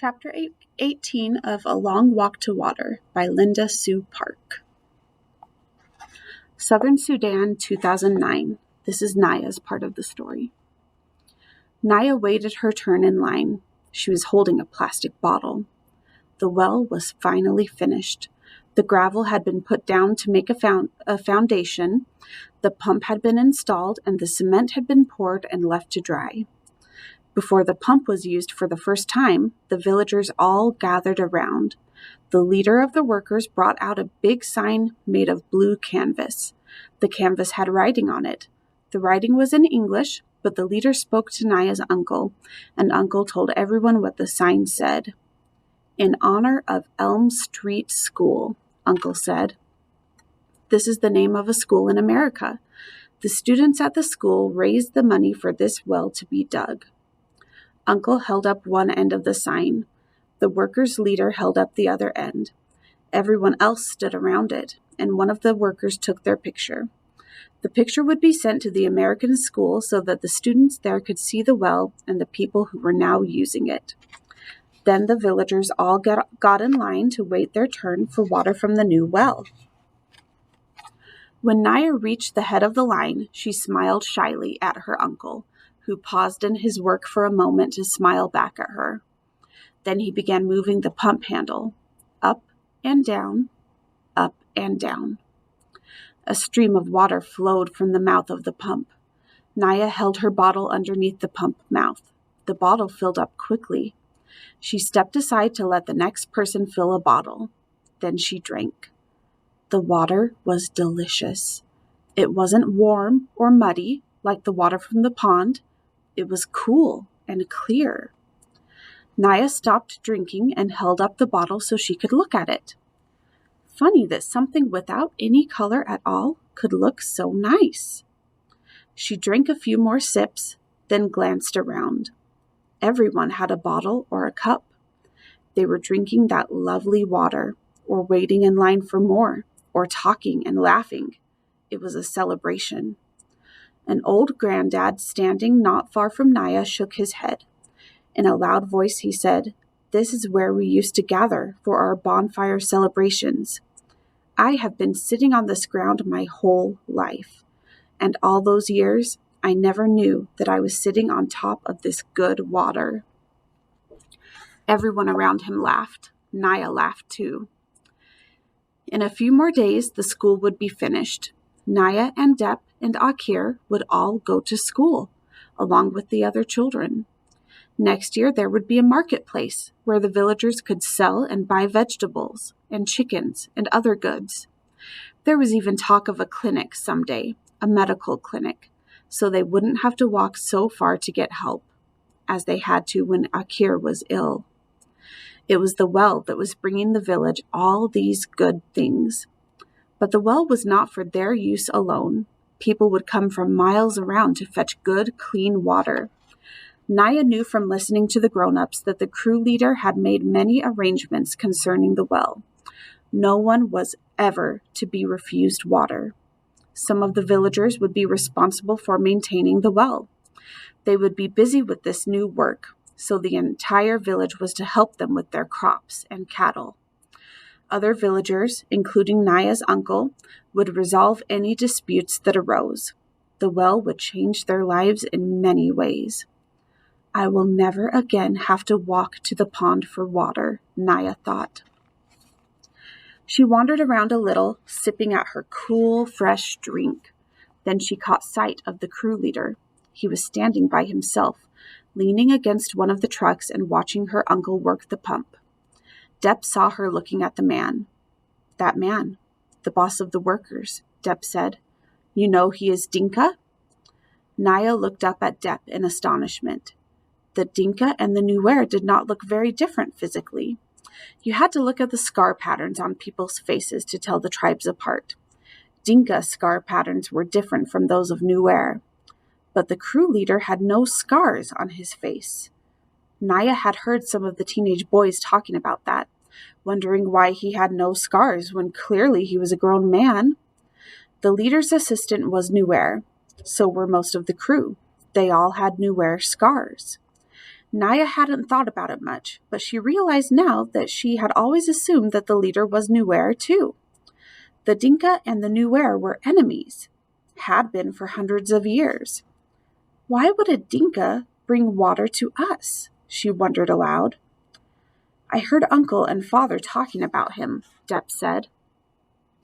Chapter 18 of A Long Walk to Water by Linda Sue Park. Southern Sudan, 2009. This is Naya's part of the story. Naya waited her turn in line. She was holding a plastic bottle. The well was finally finished. The gravel had been put down to make a foundation. The pump had been installed, and the cement had been poured and left to dry. Before the pump was used for the first time, the villagers all gathered around. The leader of the workers brought out a big sign made of blue canvas. The canvas had writing on it. The writing was in English, but the leader spoke to Naya's uncle, and Uncle told everyone what the sign said. "In honor of Elm Street School," Uncle said. This is the name of a school in America. The students at the school raised the money for this well to be dug. Uncle held up one end of the sign. The workers' leader held up the other end. Everyone else stood around it, and one of the workers took their picture. The picture would be sent to the American school so that the students there could see the well and the people who were now using it. Then the villagers all got in line to wait their turn for water from the new well. When Naya reached the head of the line, she smiled shyly at her uncle, who paused in his work for a moment to smile back at her. Then he began moving the pump handle, up and down, up and down. A stream of water flowed from the mouth of the pump. Naya held her bottle underneath the pump mouth. The bottle filled up quickly. She stepped aside to let the next person fill a bottle. Then she drank. The water was delicious. It wasn't warm or muddy like the water from the pond. It was cool and clear. Naya stopped drinking and held up the bottle so she could look at it. Funny that something without any color at all could look so nice. She drank a few more sips, then glanced around. Everyone had a bottle or a cup. They were drinking that lovely water, or waiting in line for more, or talking and laughing. It was a celebration. An old granddad standing not far from Naya shook his head. In a loud voice he said, "This is where we used to gather for our bonfire celebrations. I have been sitting on this ground my whole life, and all those years I never knew that I was sitting on top of this good water." Everyone around him laughed. Naya laughed too. In a few more days, the school would be finished. Naya and Dep and Akir would all go to school, along with the other children. Next year, there would be a marketplace where the villagers could sell and buy vegetables and chickens and other goods. There was even talk of a clinic someday, a medical clinic, so they wouldn't have to walk so far to get help, as they had to when Akir was ill. It was the well that was bringing the village all these good things. But the well was not for their use alone. People would come from miles around to fetch good, clean water. Naya knew from listening to the grown-ups that the crew leader had made many arrangements concerning the well. No one was ever to be refused water. Some of the villagers would be responsible for maintaining the well. They would be busy with this new work, so the entire village was to help them with their crops and cattle. Other villagers, including Naya's uncle, would resolve any disputes that arose. The well would change their lives in many ways. I will never again have to walk to the pond for water, Naya thought. She wandered around a little, sipping at her cool, fresh drink. Then she caught sight of the crew leader. He was standing by himself, leaning against one of the trucks and watching her uncle work the pump. Dep saw her looking at the man. "That man, the boss of the workers," Dep said. "You know he is Dinka?" Naya looked up at Dep in astonishment. The Dinka and the Nuer did not look very different physically. You had to look at the scar patterns on people's faces to tell the tribes apart. Dinka scar patterns were different from those of Nuer, but the crew leader had no scars on his face. Naya had heard some of the teenage boys talking about that, wondering why he had no scars when clearly he was a grown man. The leader's assistant was Nuer, so were most of the crew. They all had Nuer scars. Naya hadn't thought about it much, but she realized now that she had always assumed that the leader was Nuer too. The Dinka and the Nuer were enemies, had been for hundreds of years. Why would a Dinka bring water to us? She wondered aloud. I heard Uncle and Father talking about him, Depp said.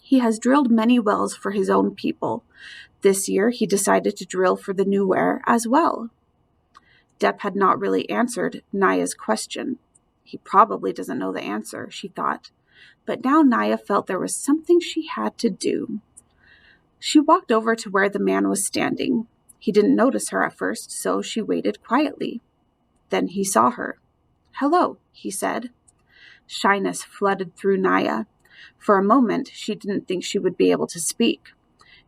He has drilled many wells for his own people. This year he decided to drill for the Nuer as well. Depp had not really answered Naya's question. He probably doesn't know the answer, she thought. But now Naya felt there was something she had to do. She walked over to where the man was standing. He didn't notice her at first, so she waited quietly. Then he saw her. Hello, he said. Shyness flooded through Naya. For a moment, she didn't think she would be able to speak.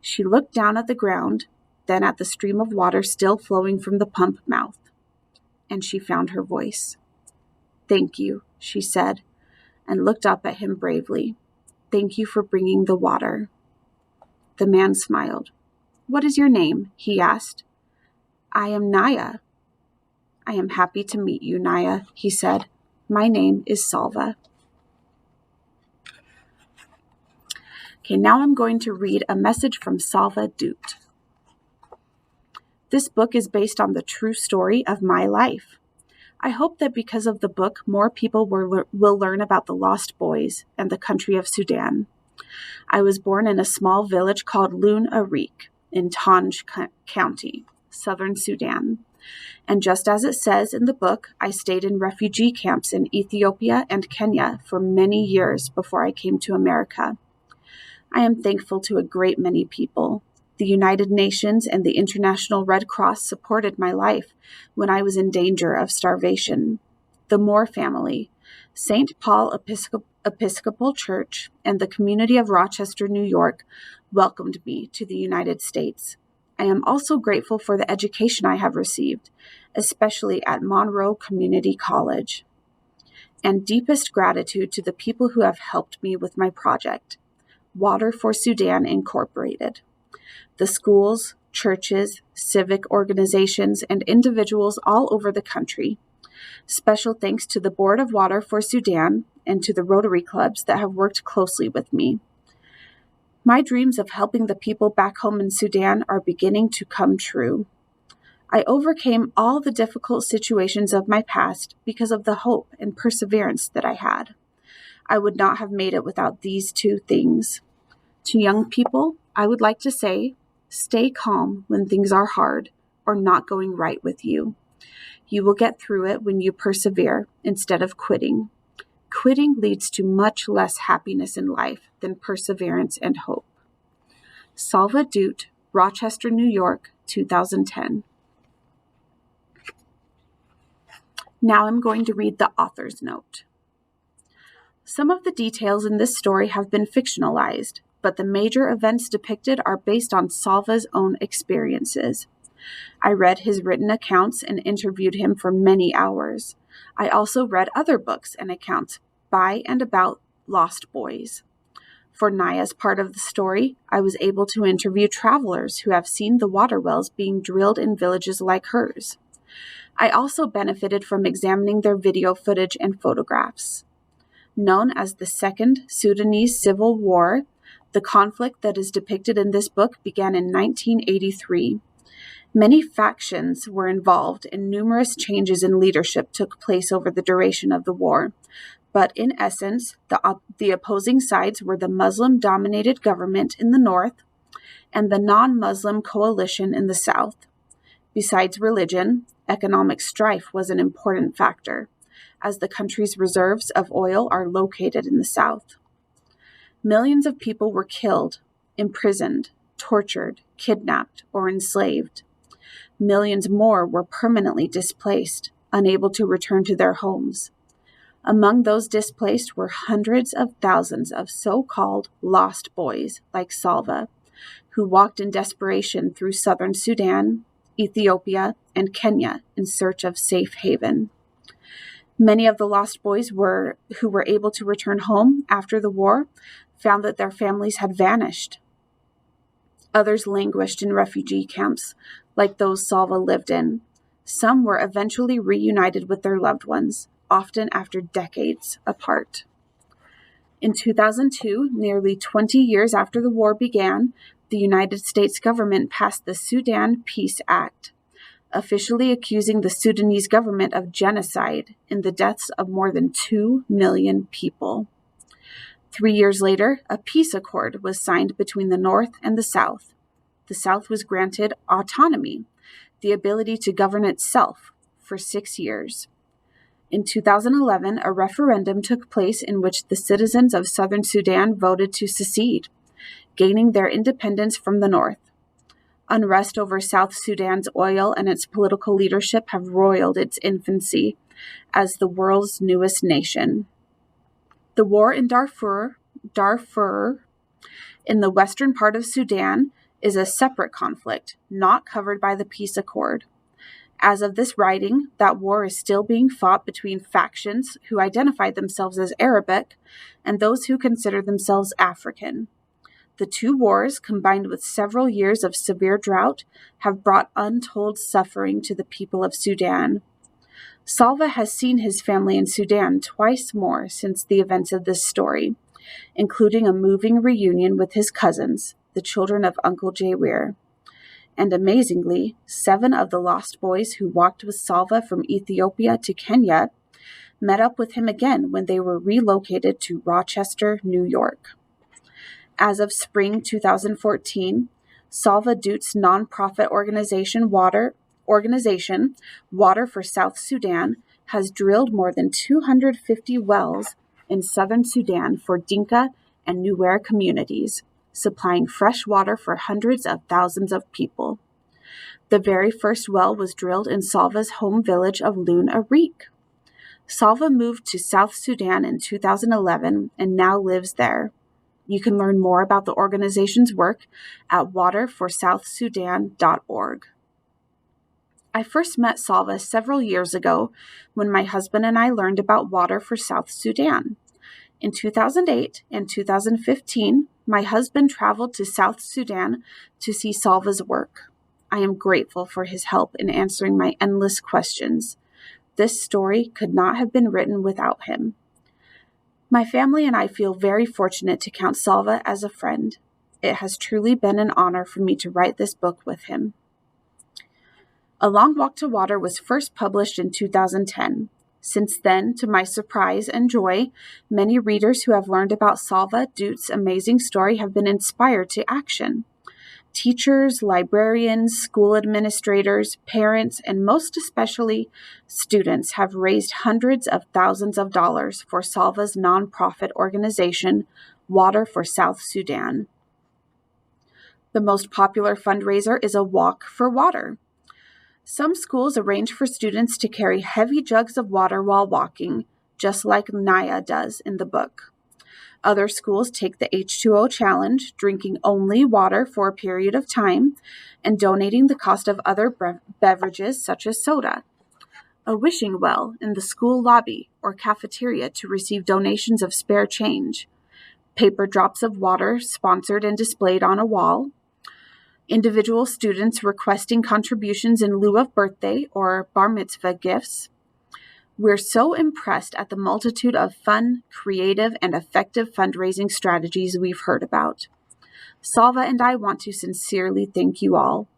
She looked down at the ground, then at the stream of water still flowing from the pump mouth. And she found her voice. Thank you, she said, and looked up at him bravely. Thank you for bringing the water. The man smiled. What is your name? He asked. I am Naya. I am happy to meet you, Naya, he said. My name is Salva. Okay, now I'm going to read a message from Salva Dute. This book is based on the true story of my life. I hope that because of the book, more people will learn about the Lost Boys and the country of Sudan. I was born in a small village called Lun Arik in Tanj County, southern Sudan. And just as it says in the book, I stayed in refugee camps in Ethiopia and Kenya for many years before I came to America. I am thankful to a great many people. The United Nations and the International Red Cross supported my life when I was in danger of starvation. The Moore family, St. Paul Episcopal Church, and the community of Rochester, New York, welcomed me to the United States. I am also grateful for the education I have received, especially at Monroe Community College. And deepest gratitude to the people who have helped me with my project, Water for Sudan Incorporated. The schools, churches, civic organizations, and individuals all over the country. Special thanks to the Board of Water for Sudan and to the Rotary clubs that have worked closely with me. My dreams of helping the people back home in Sudan are beginning to come true. I overcame all the difficult situations of my past because of the hope and perseverance that I had. I would not have made it without these two things. To young people, I would like to say, stay calm when things are hard or not going right with you. You will get through it when you persevere instead of quitting. Quitting leads to much less happiness in life than perseverance and hope. Salva Dute, Rochester, New York, 2010. Now I'm going to read the author's note. Some of the details in this story have been fictionalized, but the major events depicted are based on Salva's own experiences. I read his written accounts and interviewed him for many hours. I also read other books and accounts by and about Lost Boys. For Naya's part of the story, I was able to interview travelers who have seen the water wells being drilled in villages like hers. I also benefited from examining their video footage and photographs. Known as the Second Sudanese Civil War, the conflict that is depicted in this book began in 1983. Many factions were involved and numerous changes in leadership took place over the duration of the war. But in essence, the opposing sides were the Muslim-dominated government in the north and the non-Muslim coalition in the south. Besides religion, economic strife was an important factor, as the country's reserves of oil are located in the south. Millions of people were killed, imprisoned, tortured, kidnapped, or enslaved. Millions more were permanently displaced, unable to return to their homes. Among those displaced were hundreds of thousands of so-called lost boys like Salva, who walked in desperation through southern Sudan, Ethiopia, and Kenya in search of safe haven. Many of the lost boys who were able to return home after the war found that their families had vanished. Others languished in refugee camps, like those Salva lived in. Some were eventually reunited with their loved ones, often after decades apart. In 2002, nearly 20 years after the war began, the United States government passed the Sudan Peace Act, officially accusing the Sudanese government of genocide in the deaths of more than 2 million people. 3 years later, a peace accord was signed between the North and the South. The South was granted autonomy, the ability to govern itself, for 6 years. In 2011, a referendum took place in which the citizens of Southern Sudan voted to secede, gaining their independence from the North. Unrest over South Sudan's oil and its political leadership have roiled its infancy as the world's newest nation. The war in Darfur, in the western part of Sudan, is a separate conflict, not covered by the peace accord. As of this writing, that war is still being fought between factions who identify themselves as Arabic and those who consider themselves African. The two wars, combined with several years of severe drought, have brought untold suffering to the people of Sudan. Salva has seen his family in Sudan twice more since the events of this story, including a moving reunion with his cousins, the children of Uncle Jaweer. And amazingly, 7 of the lost boys who walked with Salva from Ethiopia to Kenya met up with him again when they were relocated to Rochester, New York. As of spring 2014, Salva Dute's nonprofit organization Water for South Sudan has drilled more than 250 wells in southern Sudan for Dinka and Nuer communities, supplying fresh water for hundreds of thousands of people. The very first well was drilled in Salva's home village of Loon Arik. Salva moved to South Sudan in 2011 and now lives there. You can learn more about the organization's work at waterforsouthsudan.org. I first met Salva several years ago when my husband and I learned about Water for South Sudan. In 2008 and 2015, my husband traveled to South Sudan to see Salva's work. I am grateful for his help in answering my endless questions. This story could not have been written without him. My family and I feel very fortunate to count Salva as a friend. It has truly been an honor for me to write this book with him. A Long Walk to Water was first published in 2010. Since then, to my surprise and joy, many readers who have learned about Salva Dute's amazing story have been inspired to action. Teachers, librarians, school administrators, parents, and most especially students have raised hundreds of thousands of dollars for Salva's nonprofit organization, Water for South Sudan. The most popular fundraiser is a walk for water. Some schools arrange for students to carry heavy jugs of water while walking, just like Naya does in the book. Other schools take the H2O challenge, drinking only water for a period of time and donating the cost of other beverages such as soda. A wishing well in the school lobby or cafeteria to receive donations of spare change. Paper drops of water sponsored and displayed on a wall. Individual students requesting contributions in lieu of birthday or bar mitzvah gifts. We're so impressed at the multitude of fun, creative, and effective fundraising strategies we've heard about. Salva and I want to sincerely thank you all.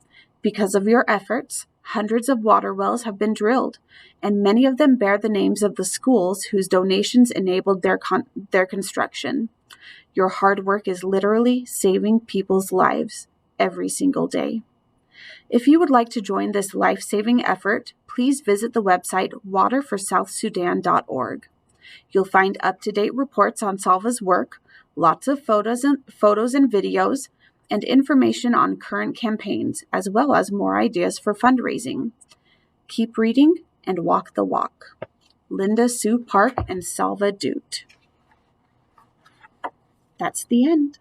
Because of your efforts, hundreds of water wells have been drilled, and many of them bear the names of the schools whose donations enabled their construction. Your hard work is literally saving people's lives every single day. If you would like to join this life-saving effort, please visit the website waterforsouthsudan.org. You'll find up-to-date reports on Salva's work, lots of photos and videos, and information on current campaigns, as well as more ideas for fundraising. Keep reading and walk the walk. Linda Sue Park and Salva Dute. That's the end.